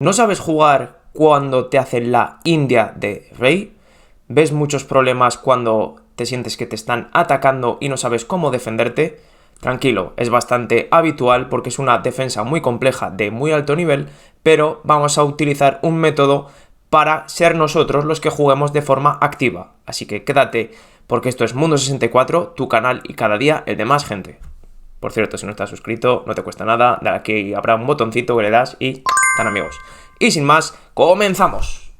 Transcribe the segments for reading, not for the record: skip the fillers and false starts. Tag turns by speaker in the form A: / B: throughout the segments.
A: ¿No sabes jugar cuando te hacen la India de rey? ¿Ves muchos problemas cuando te sientes que te están atacando y no sabes cómo defenderte? Tranquilo, es bastante habitual porque es una defensa muy compleja de muy alto nivel, pero vamos a utilizar un método para ser nosotros los que juguemos de forma activa. Así que quédate, porque esto es Mundo 64, tu canal y cada día el de más gente. Por cierto, si no estás suscrito, no te cuesta nada, dale aquí, habrá un botoncito que le das y están amigos. Y sin más, ¡comenzamos!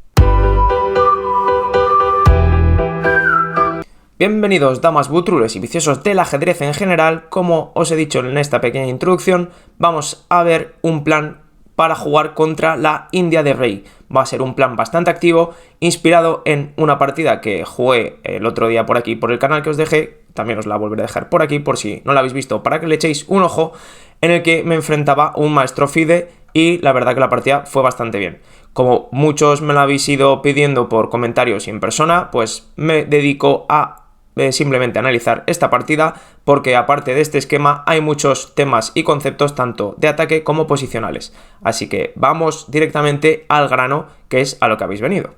A: Bienvenidos, damas butrules y viciosos del ajedrez en general. Como os he dicho en esta pequeña introducción, vamos a ver un plan para jugar contra la India de rey. Va a ser un plan bastante activo, inspirado en una partida que jugué el otro día por aquí, por el canal que os dejé. También os la volveré a dejar por aquí, por si no la habéis visto, para que le echéis un ojo, en el que me enfrentaba a un maestro FIDE y la verdad que la partida fue bastante bien. Como muchos me lo habéis ido pidiendo por comentarios y en persona, pues me dedico a simplemente analizar esta partida, porque aparte de este esquema hay muchos temas y conceptos tanto de ataque como posicionales. Así que vamos directamente al grano, que es a lo que habéis venido.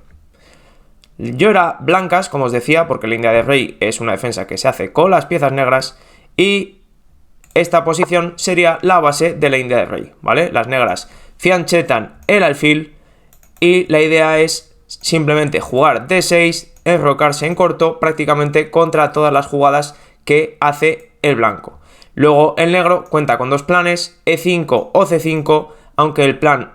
A: Yo era blancas, como os decía, porque la India de rey es una defensa que se hace con las piezas negras y esta posición sería la base de la India de rey, ¿vale? Las negras fianchetan el alfil y la idea es simplemente jugar D6, enrocarse en corto prácticamente contra todas las jugadas que hace el blanco. Luego el negro cuenta con dos planes, E5 o C5, aunque el plan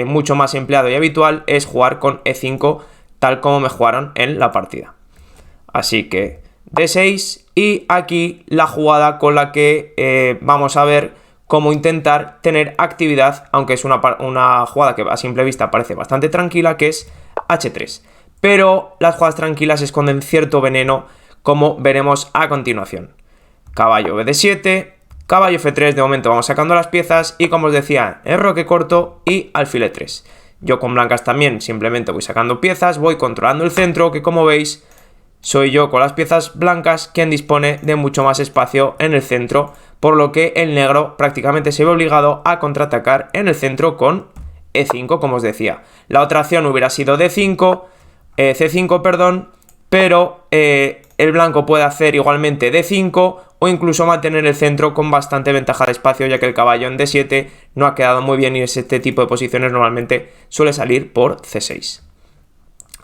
A: mucho más empleado y habitual es jugar con E5, tal como me jugaron en la partida. Así que D6 y aquí la jugada con la que vamos a ver cómo intentar tener actividad, aunque es una jugada que a simple vista parece bastante tranquila, que es H3. Pero las jugadas tranquilas esconden cierto veneno, como veremos a continuación. Caballo BD7, caballo F3, de momento vamos sacando las piezas y, como os decía, enroque corto y alfil E3. Yo con blancas también simplemente voy sacando piezas, voy controlando el centro, que como veis soy yo con las piezas blancas quien dispone de mucho más espacio en el centro, por lo que el negro prácticamente se ve obligado a contraatacar en el centro con E5, como os decía. La otra acción hubiera sido D5, C5, perdón, pero el blanco puede hacer igualmente D5 o incluso mantener el centro con bastante ventaja de espacio, ya que el caballo en D7 no ha quedado muy bien y este tipo de posiciones normalmente suele salir por C6.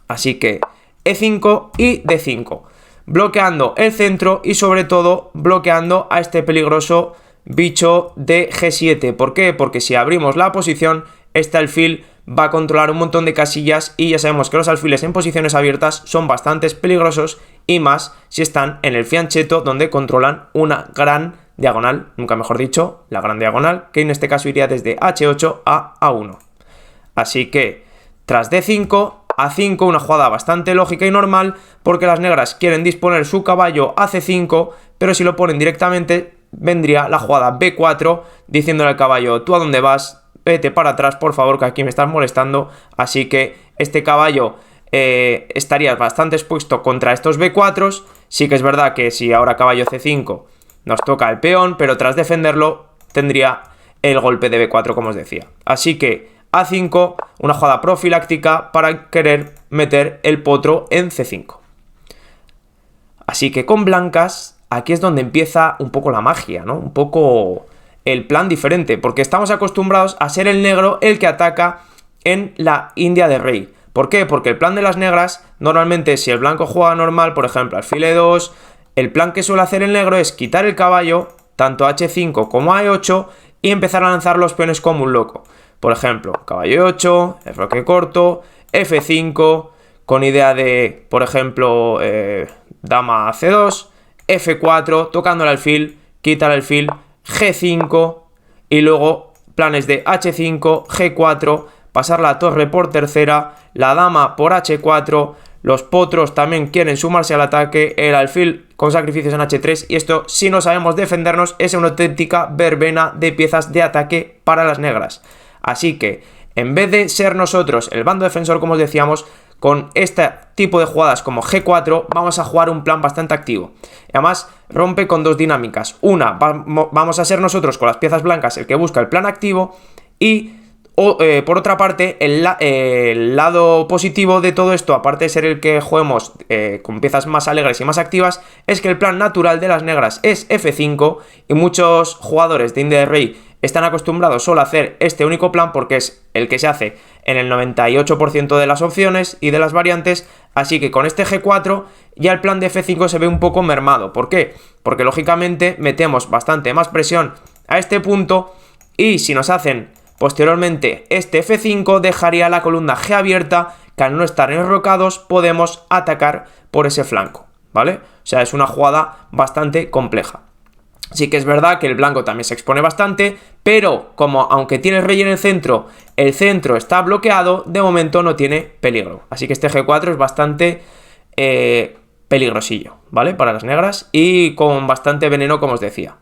A: Así que E5 y D5, bloqueando el centro y sobre todo bloqueando a este peligroso bicho de G7. ¿Por qué? Porque si abrimos la posición, este alfil va a controlar un montón de casillas y ya sabemos que los alfiles en posiciones abiertas son bastante peligrosos, y más si están en el fiancheto, donde controlan una gran diagonal, nunca mejor dicho, la gran diagonal, que en este caso iría desde H8 a A1. Así que tras D5, A5, una jugada bastante lógica y normal, porque las negras quieren disponer su caballo a C5, pero si lo ponen directamente vendría la jugada B4, diciéndole al caballo: ¿tú a dónde vas? Vete para atrás, por favor, que aquí me estás molestando. Así que este caballo estaría bastante expuesto contra estos B4s. Sí que es verdad que si ahora caballo C5 nos toca el peón, pero tras defenderlo tendría el golpe de B4, como os decía. Así que A5, una jugada profiláctica para querer meter el potro en C5. Así que con blancas, aquí es donde empieza un poco la magia, ¿no? Un poco el plan diferente, porque estamos acostumbrados a ser el negro el que ataca en la India de rey. ¿Por qué? Porque el plan de las negras, normalmente si el blanco juega normal, por ejemplo alfil E2, el plan que suele hacer el negro es quitar el caballo, tanto a H5 como a E8, y empezar a lanzar los peones como un loco. Por ejemplo, caballo E8, enroque corto, F5, con idea de, por ejemplo, dama C2, F4, tocando el alfil, quita el alfil, G5 y luego planes de H5, G4, pasar la torre por tercera, la dama por H4, los potros también quieren sumarse al ataque, el alfil con sacrificios en H3, y esto, si no sabemos defendernos, es una auténtica verbena de piezas de ataque para las negras. Así que en vez de ser nosotros el bando defensor, como os decíamos, con este tipo de jugadas como G4 vamos a jugar un plan bastante activo. Además rompe con dos dinámicas. Una, vamos a ser nosotros con las piezas blancas el que busca el plan activo, y Por otra parte, el lado positivo de todo esto, aparte de ser el que juguemos con piezas más alegres y más activas, es que el plan natural de las negras es F5 y muchos jugadores de India de Rey están acostumbrados solo a hacer este único plan porque es el que se hace en el 98% de las opciones y de las variantes, así que con este G4 ya el plan de F5 se ve un poco mermado. ¿Por qué? Porque lógicamente metemos bastante más presión a este punto y si nos hacen posteriormente este F5 dejaría la columna G abierta, que al no estar enrocados podemos atacar por ese flanco, ¿vale? O sea, es una jugada bastante compleja. Sí que es verdad que el blanco también se expone bastante, pero como aunque tiene el rey en el centro está bloqueado, de momento no tiene peligro. Así que este G4 es bastante peligrosillo, ¿vale? Para las negras y con bastante veneno, como os decía.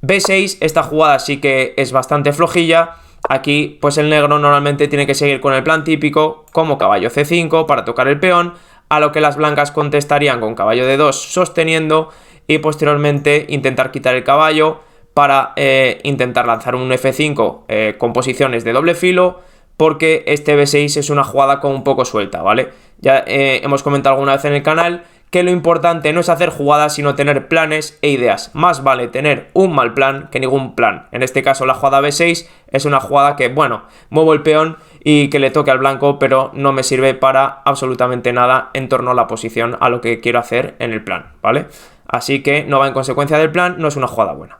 A: B6, esta jugada sí que es bastante flojilla. Aquí pues el negro normalmente tiene que seguir con el plan típico como caballo C5 para tocar el peón, a lo que las blancas contestarían con caballo D2 sosteniendo y posteriormente intentar quitar el caballo para intentar lanzar un F5 con posiciones de doble filo, porque este B6 es una jugada como un poco suelta, ¿vale? Ya hemos comentado alguna vez en el canal que lo importante no es hacer jugadas sino tener planes e ideas. Más vale tener un mal plan que ningún plan. En este caso la jugada B6 es una jugada que, bueno, muevo el peón y que le toque al blanco, pero no me sirve para absolutamente nada en torno a la posición, a lo que quiero hacer en el plan, ¿vale? Así que no va en consecuencia del plan, no es una jugada buena.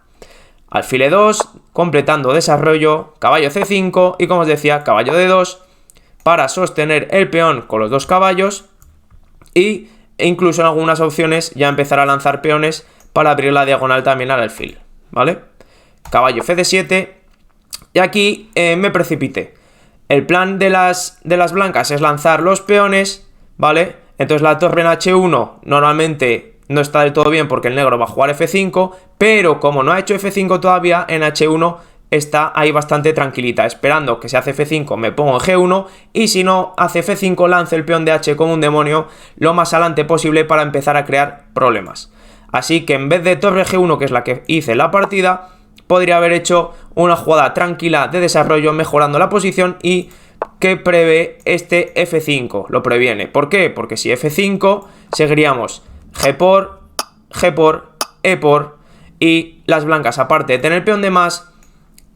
A: Alfil E2, completando desarrollo, caballo C5 y como os decía, caballo D2 para sostener el peón con los dos caballos e incluso en algunas opciones ya empezar a lanzar peones para abrir la diagonal también al alfil, ¿vale? Caballo F7 y aquí me precipité. El plan de las blancas es lanzar los peones, ¿vale? Entonces la torre en H1 normalmente no está del todo bien porque el negro va a jugar F5, pero como no ha hecho F5 todavía, en H1 está ahí bastante tranquilita, esperando que si hace F5 me pongo en G1 y si no hace F5 lance el peón de H como un demonio lo más adelante posible para empezar a crear problemas. Así que en vez de torre G1, que es la que hice en la partida, podría haber hecho una jugada tranquila de desarrollo mejorando la posición y que prevé este F5, lo previene. ¿Por qué? Porque si F5 seguiríamos G por, E por y las blancas, aparte de tener el peón de más,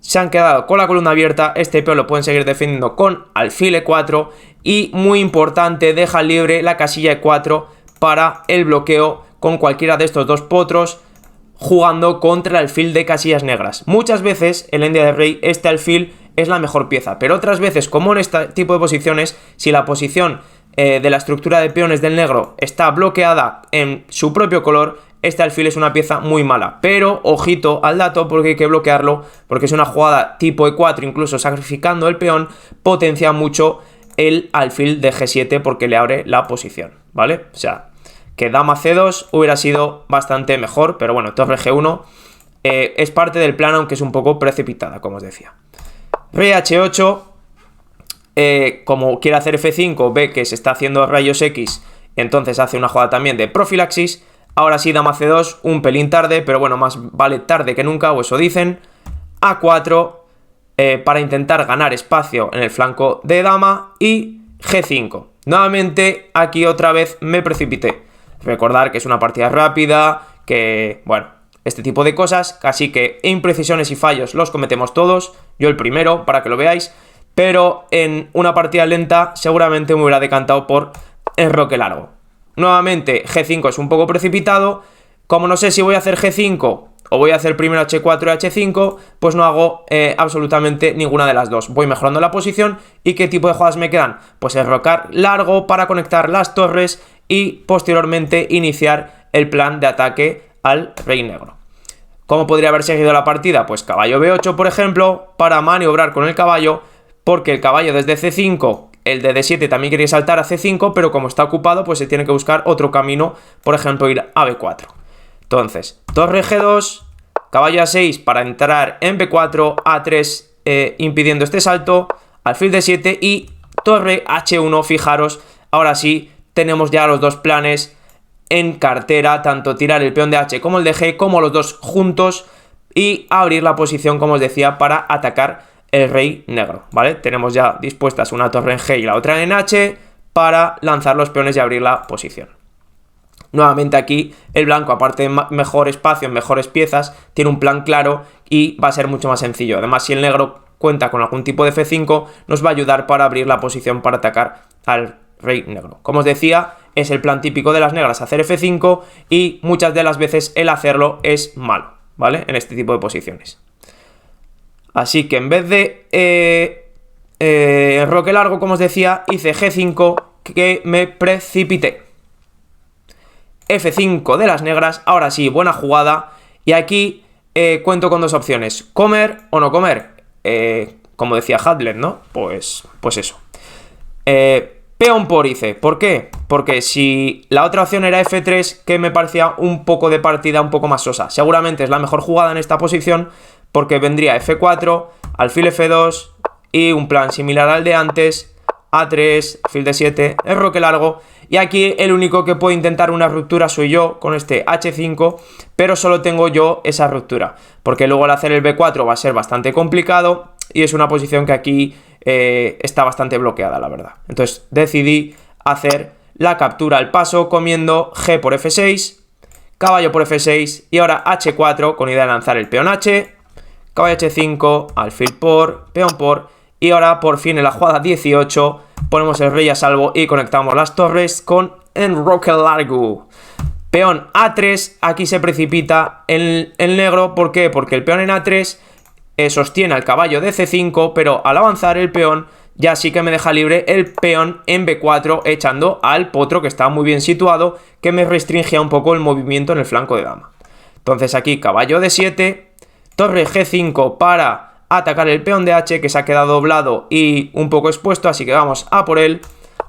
A: se han quedado con la columna abierta. Este peón lo pueden seguir defendiendo con alfil E4 y, muy importante, deja libre la casilla E4 para el bloqueo con cualquiera de estos dos potros, jugando contra el alfil de casillas negras. Muchas veces en la India de Rey este alfil es la mejor pieza, pero otras veces, como en este tipo de posiciones, si la posición de la estructura de peones del negro está bloqueada en su propio color, este alfil es una pieza muy mala. Pero ojito al dato porque hay que bloquearlo, porque es una jugada tipo E4, incluso sacrificando el peón, potencia mucho el alfil de G7 porque le abre la posición, ¿vale? O sea, que dama C2 hubiera sido bastante mejor, pero bueno, torre G1 es parte del plan, aunque es un poco precipitada, como os decía. Rey H8, como quiere hacer F5, ve que se está haciendo rayos X, entonces hace una jugada también de profilaxis. Ahora sí, dama C2, un pelín tarde, pero bueno, más vale tarde que nunca, o eso dicen. A4, para intentar ganar espacio en el flanco de dama, y G5. Nuevamente, aquí otra vez me precipité. Recordar que es una partida rápida, que, bueno, este tipo de cosas, así que imprecisiones y fallos los cometemos todos, yo el primero, para que lo veáis, pero en una partida lenta seguramente me hubiera decantado por enroque largo. Nuevamente, G5 es un poco precipitado, como no sé si voy a hacer G5 o voy a hacer primero H4 y H5, pues no hago absolutamente ninguna de las dos. Voy mejorando la posición. ¿Y qué tipo de jugadas me quedan? Pues enrocar largo para conectar las torres y posteriormente iniciar el plan de ataque al rey negro. ¿Cómo podría haber seguido la partida? Pues caballo B8, por ejemplo, para maniobrar con el caballo, porque el caballo desde C5, el de D7 también quería saltar a C5, pero como está ocupado, pues se tiene que buscar otro camino, por ejemplo, ir a B4. Entonces, torre G2, caballo A6 para entrar en B4, A3 impidiendo este salto, alfil D7 y torre H1, fijaros, ahora sí tenemos ya los dos planes en cartera, tanto tirar el peón de H como el de G, como los dos juntos, y abrir la posición, como os decía, para atacar el rey negro, ¿vale? Tenemos ya dispuestas una torre en G y la otra en H para lanzar los peones y abrir la posición. Nuevamente aquí el blanco, aparte de mejor espacio, mejores piezas, tiene un plan claro y va a ser mucho más sencillo. Además, si el negro cuenta con algún tipo de F5, nos va a ayudar para abrir la posición para atacar al rey negro. Como os decía, es el plan típico de las negras hacer F5 y muchas de las veces el hacerlo es malo, ¿vale? En este tipo de posiciones. Así que en vez de enroque largo, como os decía, hice G5 que me precipité. F5 de las negras, ahora sí, buena jugada. Y aquí cuento con dos opciones, comer o no comer. Como decía Hadlet, ¿no? Pues eso. Peón por hice, ¿por qué? Porque si la otra opción era F3, que me parecía un poco de partida un poco más sosa. Seguramente es la mejor jugada en esta posición, porque vendría F4, alfil F2 y un plan similar al de antes, A3, alfil D7, enroque largo. Y aquí el único que puede intentar una ruptura soy yo con este H5, pero solo tengo yo esa ruptura, porque luego al hacer el B4 va a ser bastante complicado y es una posición que aquí está bastante bloqueada, la verdad. Entonces decidí hacer la captura al paso comiendo G por F6, caballo por F6 y ahora H4 con idea de lanzar el peón H, caballo H5, alfil por, peón por, y ahora por fin en la jugada 18 ponemos el rey a salvo y conectamos las torres con enroque largo. Peón A3, aquí se precipita el negro, ¿por qué? Porque el peón en A3 sostiene al caballo de C5, pero al avanzar el peón ya sí que me deja libre el peón en B4, echando al potro que está muy bien situado, que me restringía un poco el movimiento en el flanco de dama. Entonces aquí caballo D7, torre G5 para atacar el peón de H, que se ha quedado doblado y un poco expuesto, así que vamos a por él.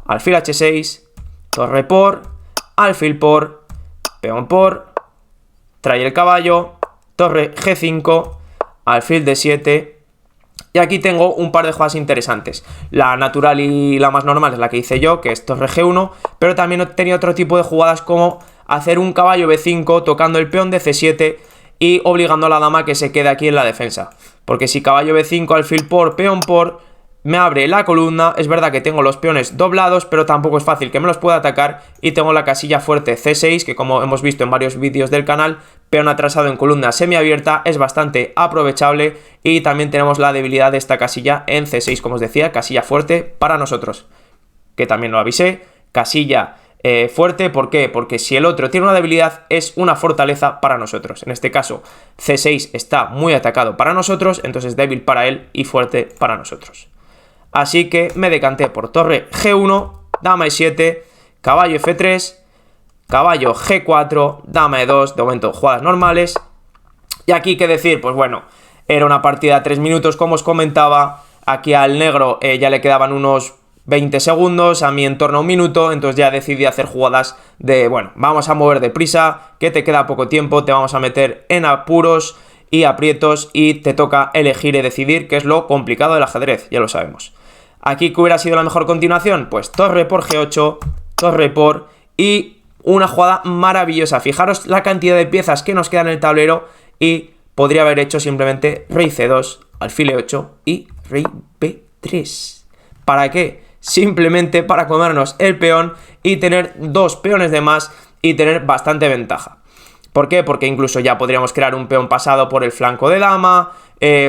A: Alfil H6, torre por, alfil por, peón por, trae el caballo, torre G5, alfil D7, y aquí tengo un par de jugadas interesantes. La natural y la más normal es la que hice yo, que es torre G1, pero también tenía otro tipo de jugadas como hacer un caballo B5 tocando el peón de C7 y obligando a la dama a que se quede aquí en la defensa. Porque si caballo B5, alfil por, peón por, me abre la columna. Es verdad que tengo los peones doblados, pero tampoco es fácil que me los pueda atacar. Y tengo la casilla fuerte C6, que como hemos visto en varios vídeos del canal, peón atrasado en columna semiabierta, es bastante aprovechable. Y también tenemos la debilidad de esta casilla en C6, como os decía, casilla fuerte para nosotros. Que también lo avisé, casilla fuerte, ¿por qué? Porque si el otro tiene una debilidad, es una fortaleza para nosotros. En este caso, C6 está muy atacado para nosotros, entonces débil para él y fuerte para nosotros. Así que me decanté por torre G1, dama E7, caballo F3, caballo G4, dama E2, de momento jugadas normales. Y aquí, ¿qué decir? Pues bueno, era una partida de 3 minutos, como os comentaba. Aquí al negro ya le quedaban unos 20 segundos, a mí en torno a 1 minuto, entonces ya decidí hacer jugadas de, bueno, vamos a mover deprisa, que te queda poco tiempo, te vamos a meter en apuros y aprietos y te toca elegir y decidir, que es lo complicado del ajedrez, ya lo sabemos. Aquí, ¿qué hubiera sido la mejor continuación? Pues torre por G8, torre por y una jugada maravillosa. Fijaros la cantidad de piezas que nos quedan en el tablero y podría haber hecho simplemente rey C2, alfil E8 y rey B3. ¿Para qué? Simplemente para comernos el peón y tener 2 peones de más y tener bastante ventaja. ¿Por qué? Porque incluso ya podríamos crear un peón pasado por el flanco de dama,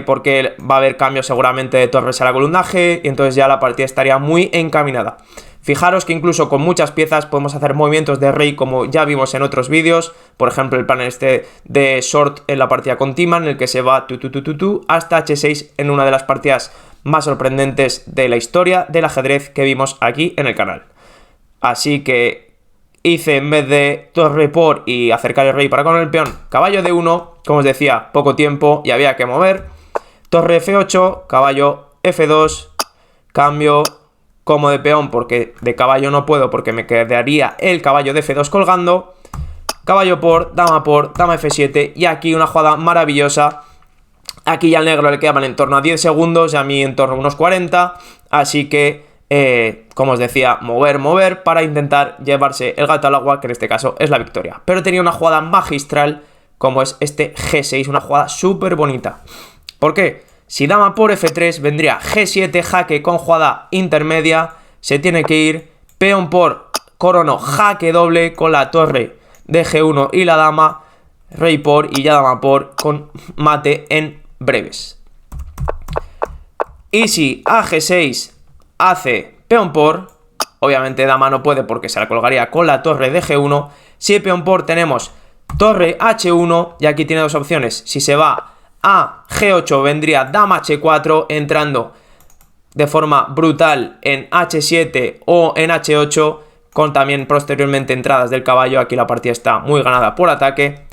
A: porque va a haber cambios seguramente de torres a la columna G, y entonces ya la partida estaría muy encaminada. Fijaros que incluso con muchas piezas podemos hacer movimientos de rey, como ya vimos en otros vídeos. Por ejemplo, el plan este de short en la partida con Timan, en el que se va hasta H6 en una de las partidas más sorprendentes de la historia del ajedrez que vimos aquí en el canal. Así que hice, en vez de torre por y acercar el rey para con el peón, caballo D1, como os decía, poco tiempo y había que mover. Torre F8, caballo F2, cambio como de peón, porque de caballo no puedo, porque me quedaría el caballo de F2 colgando. Caballo por, dama F7, y aquí una jugada maravillosa. Aquí ya al negro le quedaban en torno a 10 segundos y a mí en torno a unos 40, así que, como os decía, mover para intentar llevarse el gato al agua, que en este caso es la victoria. Pero tenía una jugada magistral, como es este G6, una jugada súper bonita. ¿Por qué? Si dama por F3 vendría G7, jaque con jugada intermedia, se tiene que ir, peón por corono, jaque doble con la torre de G1 y la dama, rey por y ya dama por con mate en breves. Y si a G6 hace peón por, obviamente dama no puede porque se la colgaría con la torre de G1. Si peón por tenemos torre H1 y aquí tiene dos opciones. Si se va a G8 vendría dama H4 entrando de forma brutal en H7 o en H8 con también posteriormente entradas del caballo. Aquí la partida está muy ganada por ataque.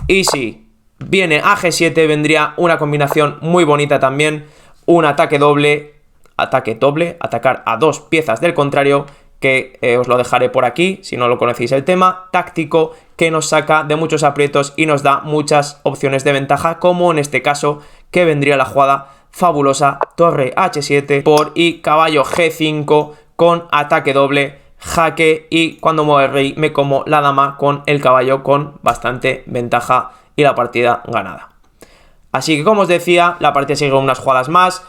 A: Y si viene a G7 vendría una combinación muy bonita también, un ataque doble, atacar a dos piezas del contrario, que os lo dejaré por aquí si no lo conocéis el tema, táctico que nos saca de muchos aprietos y nos da muchas opciones de ventaja, como en este caso que vendría la jugada fabulosa torre H7 por y caballo G5 con ataque doble, jaque y cuando mueve el rey me como la dama con el caballo con bastante ventaja y la partida ganada. Así que como os decía, la partida sigue unas jugadas más.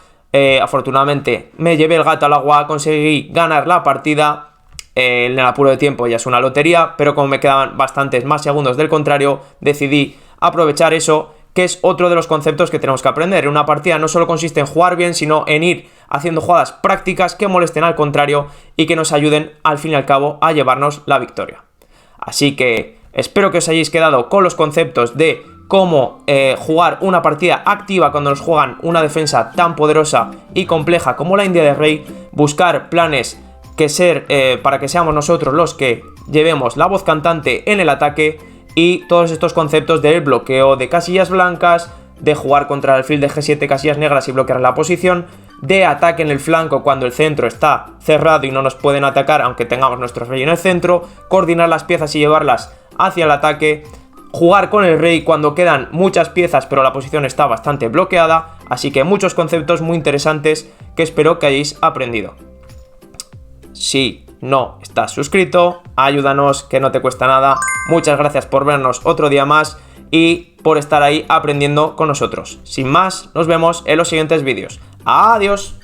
A: Afortunadamente me llevé el gato al agua, conseguí ganar la partida. En el apuro de tiempo ya es una lotería, pero como me quedaban bastantes más segundos del contrario, decidí aprovechar eso, que es otro de los conceptos que tenemos que aprender. En una partida no solo consiste en jugar bien, sino en ir haciendo jugadas prácticas que molesten al contrario y que nos ayuden al fin y al cabo a llevarnos la victoria. Así que espero que os hayáis quedado con los conceptos de cómo jugar una partida activa cuando nos juegan una defensa tan poderosa y compleja como la India de Rey, buscar planes para que seamos nosotros los que llevemos la voz cantante en el ataque y todos estos conceptos del bloqueo de casillas blancas, de jugar contra el alfil de G7 casillas negras y bloquear la posición, de ataque en el flanco cuando el centro está cerrado y no nos pueden atacar aunque tengamos nuestro rey en el centro, coordinar las piezas y llevarlas hacia el ataque, jugar con el rey cuando quedan muchas piezas pero la posición está bastante bloqueada. Así que muchos conceptos muy interesantes que espero que hayáis aprendido. Si no estás suscrito, ayúdanos, que no te cuesta nada. Muchas gracias por vernos otro día más y por estar ahí aprendiendo con nosotros. Sin más, nos vemos en los siguientes vídeos. ¡Adiós!